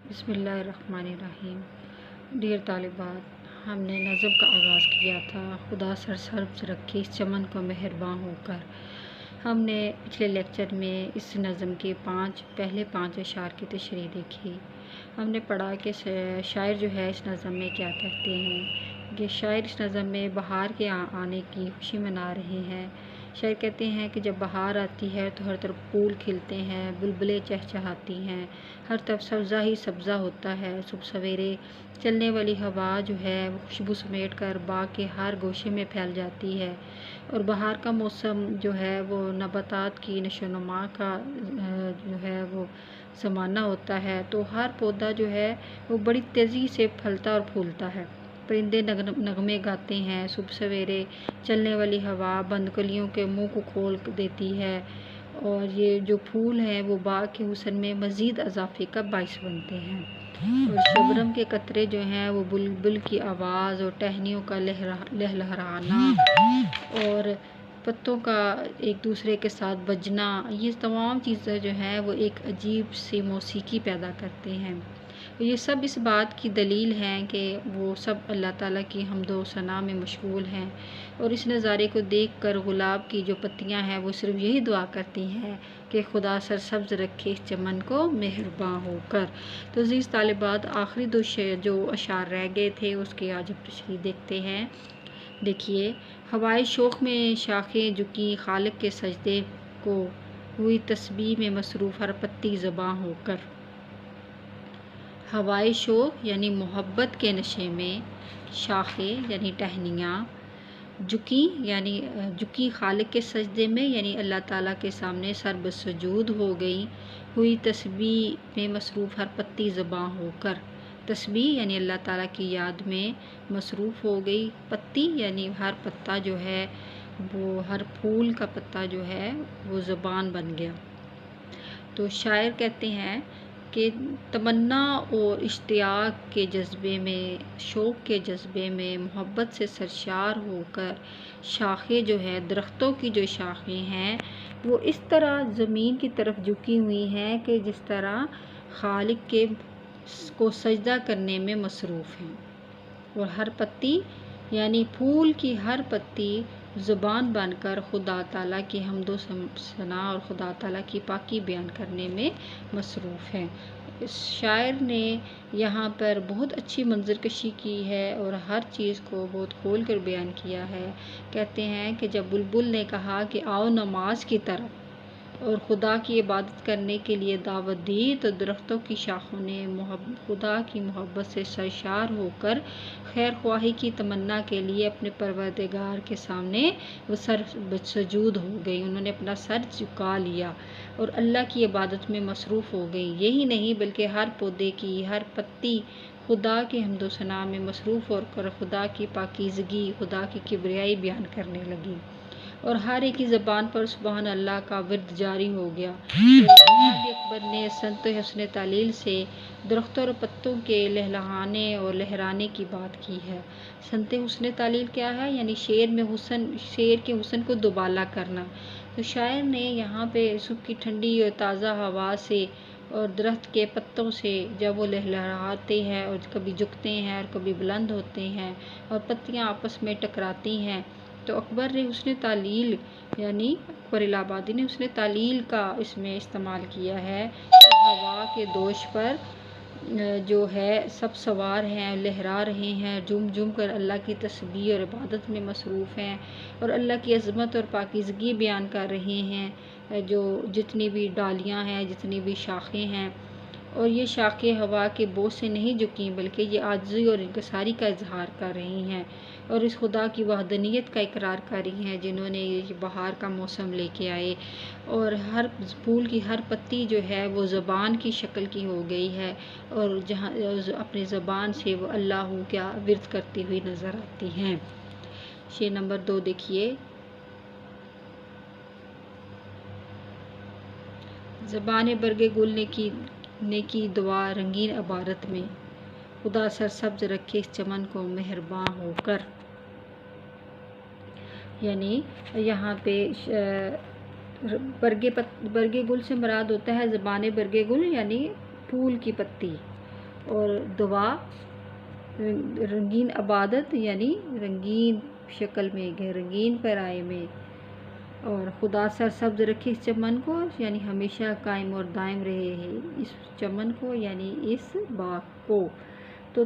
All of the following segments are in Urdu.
بسم اللہ الرحمن الرحیم۔ ڈیئر طالبات، ہم نے نظم کا آغاز کیا تھا، خدا سر سبز رکھے اس چمن کو مہرباں ہو کر۔ ہم نے پچھلے لیکچر میں اس نظم کے پہلے پانچ اشعار کی تشریح دیکھی۔ ہم نے پڑھا کہ شاعر جو ہے اس نظم میں کیا کہتے ہیں کہ شاعر اس نظم میں بہار کے آنے کی خوشی منا رہے ہیں۔ شاعر کہتے ہیں کہ جب بہار آتی ہے تو ہر طرف پھول کھلتے ہیں، بلبلیں چہچہاتی ہیں، ہر طرف سبزہ ہی سبزہ ہوتا ہے۔ صبح سویرے چلنے والی ہوا جو ہے وہ خوشبو سمیٹ کر باغ کے ہر گوشے میں پھیل جاتی ہے، اور بہار کا موسم جو ہے وہ نباتات کی نشو و نما کا جو ہے وہ زمانہ ہوتا ہے، تو ہر پودا جو ہے وہ بڑی تیزی سے پھلتا اور پھولتا ہے۔ پرندے نغمے گاتے ہیں، صبح سویرے چلنے والی ہوا بند کلیوں کے منہ کو کھول دیتی ہے، اور یہ جو پھول ہیں وہ باغ کے حسن میں مزید اضافے کا باعث بنتے ہیں۔ اور شبنم کے قطرے جو ہیں وہ بلبل کی آواز اور ٹہنیوں کا لہلہانا اور پتوں کا ایک دوسرے کے ساتھ بجنا، یہ تمام چیزیں جو ہیں وہ ایک عجیب سی موسیقی پیدا کرتے ہیں۔ یہ سب اس بات کی دلیل ہیں کہ وہ سب اللہ تعالیٰ کی حمد و ثنا میں مشغول ہیں، اور اس نظارے کو دیکھ کر گلاب کی جو پتیاں ہیں وہ صرف یہی دعا کرتی ہیں کہ خدا سر سبز رکھے اس چمن کو مہرباں ہو کر۔ تو عزیز طالبات، آخری جو اشعار رہ گئے تھے اس کی آج ہم تشریح دیکھتے ہیں۔ دیکھیے، ہوائے شوق میں شاخیں جھکی خالق کے سجدے کو، ہوئی تسبیح میں مصروف ہر پتی زباں ہو کر۔ ہوائے شوق یعنی محبت کے نشے میں، شاخیں یعنی ٹہنیاں، جھکی خالق کے سجدے میں یعنی اللہ تعالیٰ کے سامنے سر بسجود ہو گئی، ہوئی تسبیح میں مصروف ہر پتی زباں ہو کر۔ تسبیح یعنی اللہ تعالیٰ کی یاد میں مصروف ہو گئی، پتی یعنی ہر پتا جو ہے وہ ہر پھول کا پتا جو ہے وہ زبان بن گیا۔ تو شاعر کہتے ہیں کہ تمنا اور اشتیاق کے جذبے میں، شوق کے جذبے میں محبت سے سرشار ہو کر شاخیں جو ہے، درختوں کی جو شاخیں ہیں وہ اس طرح زمین کی طرف جھکی ہوئی ہیں کہ جس طرح خالق کو سجدہ کرنے میں مصروف ہیں، اور ہر پتی یعنی پھول کی ہر پتی زبان بن کر خدا تعالیٰ کی حمد و ثنا اور خدا تعالیٰ کی پاکی بیان کرنے میں مصروف ہیں۔ اس شاعر نے یہاں پر بہت اچھی منظر کشی کی ہے اور ہر چیز کو بہت کھول کر بیان کیا ہے۔ کہتے ہیں کہ جب بلبل نے کہا کہ آؤ نماز کی طرف اور خدا کی عبادت کرنے کے لیے دعوت دی، تو درختوں کی شاخوں نے خدا کی محبت سے سرشار ہو کر خیر خواہی کی تمنا کے لیے اپنے پروردگار کے سامنے وہ سر سجود ہو گئی، انہوں نے اپنا سر جھکا لیا اور اللہ کی عبادت میں مصروف ہو گئی۔ یہی نہیں بلکہ ہر پودے کی ہر پتی خدا کی حمد و ثنا میں مصروف ہو کر خدا کی پاکیزگی، خدا کی کبریائی بیان کرنے لگی، اور ہر ایک کی زبان پر سبحان اللہ کا ورد جاری ہو گیا۔ جناب اکبر نے سنت حسن تعلیل سے درختوں اور پتوں کے لہلہانے اور لہرانے کی بات کی ہے۔ سنت حسن تعلیل کیا ہے؟ یعنی شعر کے حسن کو دوبالا کرنا۔ تو شاعر نے یہاں پہ صبح کی ٹھنڈی اور تازہ ہوا سے اور درخت کے پتوں سے جب وہ لہلہاتے ہیں اور کبھی جھکتے ہیں اور کبھی بلند ہوتے ہیں اور پتیاں آپس میں ٹکراتی ہیں، تو اکبر نے حسن تعلیل یعنی اکبر الہ آبادی نے حسن تعلیل کا اس میں استعمال کیا ہے کہ ہوا کے دوش پر جو ہے سب سوار ہیں، لہرا رہے ہیں، جھوم جھوم کر اللہ کی تسبیح اور عبادت میں مصروف ہیں، اور اللہ کی عظمت اور پاکیزگی بیان کر رہے ہیں۔ جو جتنی بھی ڈالیاں ہیں، جتنی بھی شاخیں ہیں، اور یہ شاخیں ہوا کے بوجھ سے نہیں جھکیں بلکہ یہ عاجزی اور انکساری کا اظہار کر رہی ہیں، اور اس خدا کی وحدانیت کا اقرار کر رہی ہیں جنہوں نے یہ بہار کا موسم لے کے آئے، اور ہر پھول کی ہر پتی جو ہے وہ زبان کی شکل کی ہو گئی ہے، اور جہاں اپنی زبان سے وہ اللہ کا ورد کرتی ہوئی نظر آتی ہیں۔ شعر نمبر 2 دیکھیے، زبان برگ گل نے کی دعا رنگین عبارت میں، خدا سر سبز رکھے اس چمن کو مہرباں ہو کر۔ یعنی یہاں پہ برگ گل سے مراد ہوتا ہے زبان برگ گل یعنی پھول کی پتی، اور دعا رنگین عبادت یعنی رنگین شکل میں، رنگین پیرائے میں، اور خدا سرسبز رکھے اس چمن کو یعنی ہمیشہ قائم اور دائم رہے ہے اس چمن کو یعنی اس باغ کو۔ تو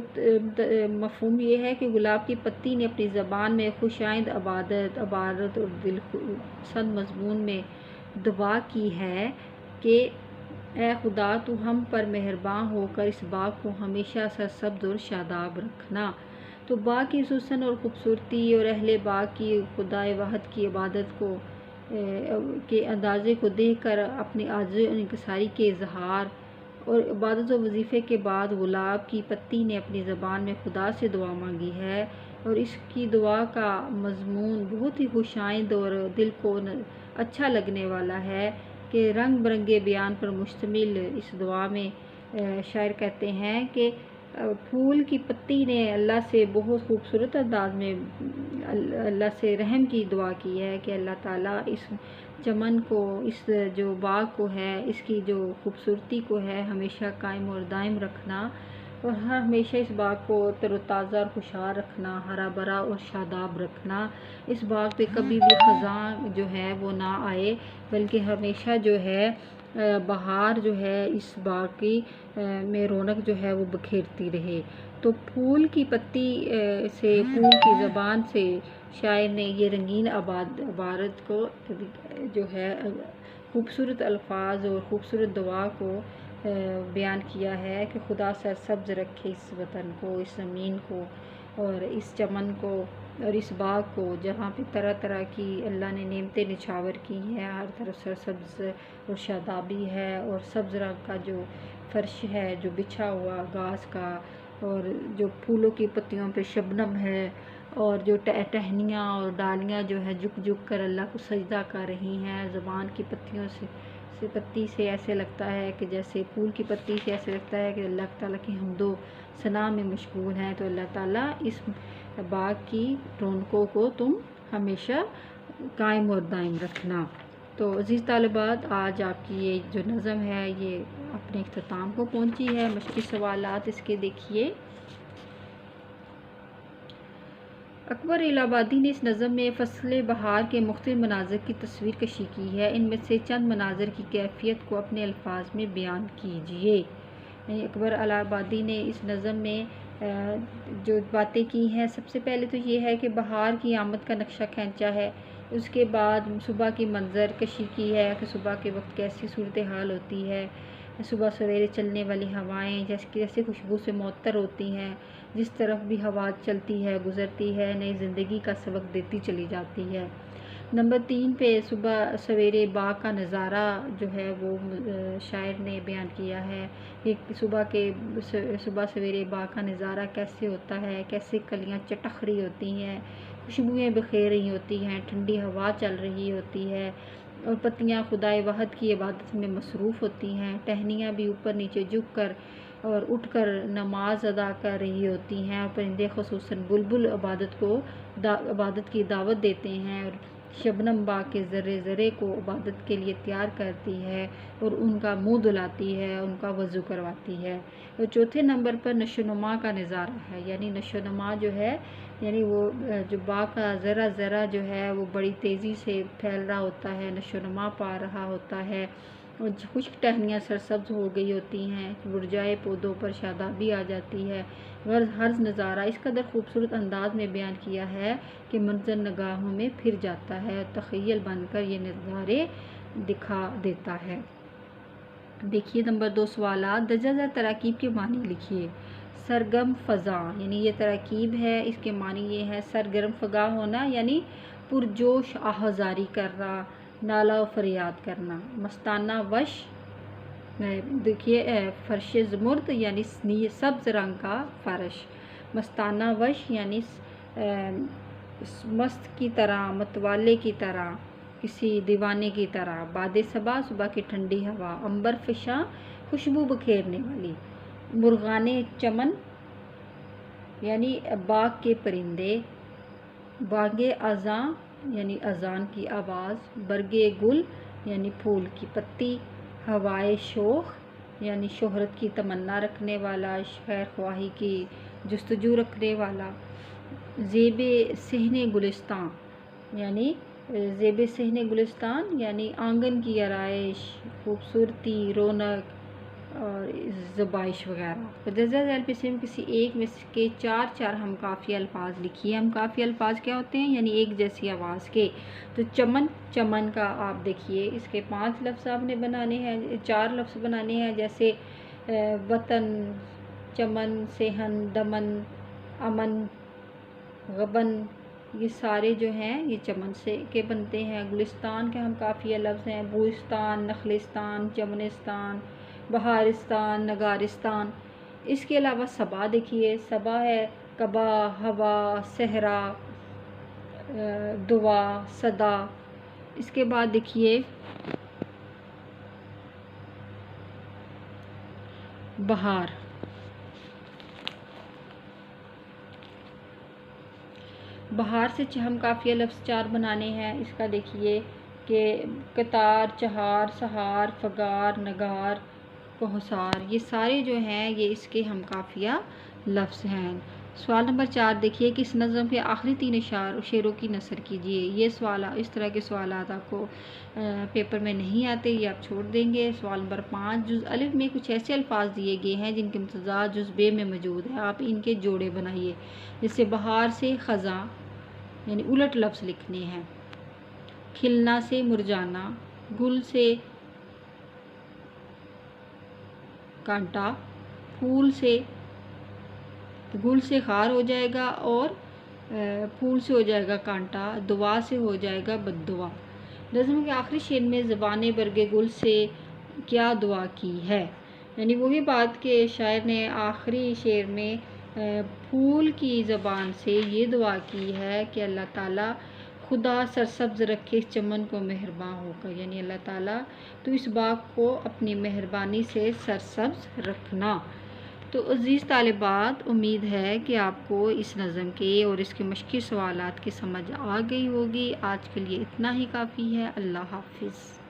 مفہوم یہ ہے کہ گلاب کی پتی نے اپنی زبان میں خوش آئند عبادت اور دل پسند مضمون میں دعا کی ہے کہ اے خدا تو ہم پر مہربان ہو کر اس باغ کو ہمیشہ سرسبز اور شاداب رکھنا۔ تو باغ کی حسن اور خوبصورتی اور اہل باغ کی خدائے واحد کی عبادت کے اندازے کو دیکھ کر اپنی عاجزی اور انکساری کے اظہار اور عبادت و وظیفے کے بعد گلاب کی پتی نے اپنی زبان میں خدا سے دعا مانگی ہے، اور اس کی دعا کا مضمون بہت ہی خوش آئند اور دل کو اچھا لگنے والا ہے کہ رنگ برنگے بیان پر مشتمل اس دعا میں شاعر کہتے ہیں کہ پھول کی پتی نے اللہ سے بہت خوبصورت انداز میں اللہ سے رحم کی دعا کی ہے کہ اللہ تعالیٰ اس چمن کو، اس جو باغ کو ہے، اس کی جو خوبصورتی کو ہے ہمیشہ قائم اور دائم رکھنا، اور ہمیشہ اس باغ کو تر و تازہ اور خوشحال رکھنا، ہرا بھرا اور شاداب رکھنا۔ اس باغ پہ کبھی بھی خزاں جو ہے وہ نہ آئے، بلکہ ہمیشہ جو ہے بہار جو ہے اس باغ کی میں رونق جو ہے وہ بکھیرتی رہے۔ تو پھول کی پتی سے، پھول کی زبان سے شاعر نے یہ رنگین عبارت کو جو ہے خوبصورت الفاظ اور خوبصورت دعا کو بیان کیا ہے کہ خدا سرسبز رکھے اس وطن کو، اس زمین کو اور اس چمن کو اور اس باغ کو، جہاں پہ طرح طرح کی اللہ نے نعمتیں نچھاور کی ہیں، ہر طرف سرسبز اور شادابی ہے، اور سبز رنگ کا جو فرش ہے جو بچھا ہوا گھاس کا، اور جو پھولوں کی پتیوں پہ شبنم ہے، اور جو ٹہنیاں اور ڈالیاں جو ہے جھک جھک کر اللہ کو سجدہ کر رہی ہیں، زبان کی پتیوں سے پتی سے ایسے لگتا ہے کہ جیسے پھول کی پتی سے ایسے لگتا ہے کہ اللہ تعالیٰ کی حمد و ثنا میں مشغول ہیں۔ تو اللہ تعالیٰ اس باغ کی رونقوں کو تم ہمیشہ قائم اور دائم رکھنا۔ تو عزیز طالبات، آج آپ کی یہ جو نظم ہے یہ اپنے اختتام کو پہنچی ہے۔ مشقی سوالات اس کے دیکھیے۔ اکبر الہ آبادی نے اس نظم میں فصل بہار کے مختلف مناظر کی تصویر کشی کی ہے، ان میں سے چند مناظر کی کیفیت کو اپنے الفاظ میں بیان کیجیے۔ یعنی اکبر الہ آبادی نے اس نظم میں جو باتیں کی ہیں، سب سے پہلے تو یہ ہے کہ بہار کی آمد کا نقشہ کھینچا ہے، اس کے بعد صبح کی منظر کشی کی ہے کہ صبح کے وقت کیسی صورتحال ہوتی ہے، صبح سویرے چلنے والی ہوائیں جیسے خوشبو سے معطر ہوتی ہیں، جس طرف بھی ہوا چلتی ہے گزرتی ہے نئی زندگی کا سبق دیتی چلی جاتی ہے۔ نمبر 3 پہ صبح سویرے باغ کا نظارہ جو ہے وہ شاعر نے بیان کیا ہے کہ صبح سویرے باغ کا نظارہ کیسے ہوتا ہے، کیسے کلیاں چٹخ رہی ہوتی ہیں، خوشبوئیں بکھیر رہی ہوتی ہیں، ٹھنڈی ہوا چل رہی ہوتی ہے، اور پتیاں خدائے واحد کی عبادت میں مصروف ہوتی ہیں، ٹہنیاں بھی اوپر نیچے جھک کر اور اٹھ کر نماز ادا کر رہی ہوتی ہیں، اور پرندے خصوصاً بلبل عبادت کی دعوت دیتے ہیں، اور شبنم باغ کے ذرے ذرے کو عبادت کے لیے تیار کرتی ہے اور ان کا منہ دھلاتی ہے، ان کا وضو کرواتی ہے۔ اور چوتھے نمبر پر نشو و نما کا نظارہ ہے، یعنی نشو و نما جو ہے یعنی وہ جو باغ کا ذرا ذرا جو ہے وہ بڑی تیزی سے پھیل رہا ہوتا ہے، نشو و نما پا رہا ہوتا ہے، اور خشک ٹہنیاں سرسبز ہو گئی ہوتی ہیں، مرجھائے پودوں پر شادابی آ جاتی ہے۔ ہر نظارہ اس قدر خوبصورت انداز میں بیان کیا ہے کہ منظر نگاہوں میں پھر جاتا ہے، تخیل بن کر یہ نظارے دکھا دیتا ہے۔ دیکھیے نمبر 2 سوالات، درجہ ذیل تراکیب کے معنی لکھیے۔ سرگم فضا، یعنی یہ تراکیب ہے، اس کے معنی یہ ہے سرگرم فگاں ہونا یعنی پرجوش آہذاری کرنا، نالہ و فریاد کرنا۔ مستانہ وش، دیکھیے فرش زمرد یعنی سبز رنگ کا فرش، مستانہ وش یعنی مست کی طرح، متوالے کی طرح، کسی دیوانے کی طرح۔ باد صبا، صبح کی ٹھنڈی ہوا۔ عنبر فشاں، خوشبو بکھیرنے والی۔ مرغان چمن یعنی باغ کے پرندے۔ بانگ اذاں یعنی اذان کی آواز۔ برگ گل یعنی پھول کی پتی۔ ہوائے شوخ یعنی شہرت کی تمنا رکھنے والا، خیر خواہی کی جستجو رکھنے والا۔ زیب صحن گلستان یعنی گلستان یعنی آنگن کی آرائش، خوبصورتی، رونق اور زبائش وغیرہ۔ مندرجہ ذیل میں کسی ایک میں کے چار ہم کافی الفاظ لکھیے۔ ہم کافی الفاظ کیا ہوتے ہیں؟ یعنی ایک جیسی آواز کے۔ تو چمن کا آپ دیکھیے، اس کے 5 لفظ آپ نے بنانے ہیں، 4 لفظ بنانے ہیں، جیسے وطن، چمن، صحن، دمن، امن، غبن، یہ سارے جو ہیں یہ چمن سے کے بنتے ہیں۔ گلستان کے ہم کافی لفظ ہیں، بوستان، نخلستان، چمنستان، بہارستان، نگارستان۔ اس کے علاوہ صبا دیکھیے، صبا ہے قبا، ہوا، صحرا، دعا، صدا۔ اس کے بعد دیکھیے بہار۔ بہار سے ہم قافیہ لفظ 4 بنانے ہیں۔ اس کا دیکھیے کہ قطار، چہار، سہار، فگار، نگار، کوہسار، یہ سارے جو ہیں یہ اس کے ہم قافیہ لفظ ہیں۔ سوال نمبر 4 دیکھیے کہ اس نظم کے آخری 3 شعروں کی نثر کیجیے۔ یہ اس طرح کے سوالات آپ کو پیپر میں نہیں آتے، یہ آپ چھوڑ دیں گے۔ سوال نمبر 5 جز الف میں کچھ ایسے الفاظ دیے گئے ہیں جن کے امتزاج جز ب میں موجود ہے، آپ ان کے جوڑے بنائیے۔ جیسے بہار سے خزاں یعنی الٹ لفظ لکھنے ہیں، کھلنا سے مرجانا، گل سے کانٹا، گل سے خار ہو جائے گا اور پھول سے ہو جائے گا کانٹا، دعا سے ہو جائے گا بد دعا۔ نظم کے آخری شعر میں زبان برگ گل سے کیا دعا کی ہے؟ یعنی وہی بات کہ شاعر نے آخری شعر میں پھول کی زبان سے یہ دعا کی ہے کہ اللہ تعالیٰ خدا سرسبز رکھے اس چمن کو مہرباں ہو کر، یعنی اللہ تعالیٰ تو اس باغ کو اپنی مہربانی سے سرسبز رکھنا۔ تو عزیز طالبات، امید ہے کہ آپ کو اس نظم کے اور اس کے مشقی سوالات کی سمجھ آ گئی ہوگی۔ آج کے لیے اتنا ہی کافی ہے۔ اللہ حافظ۔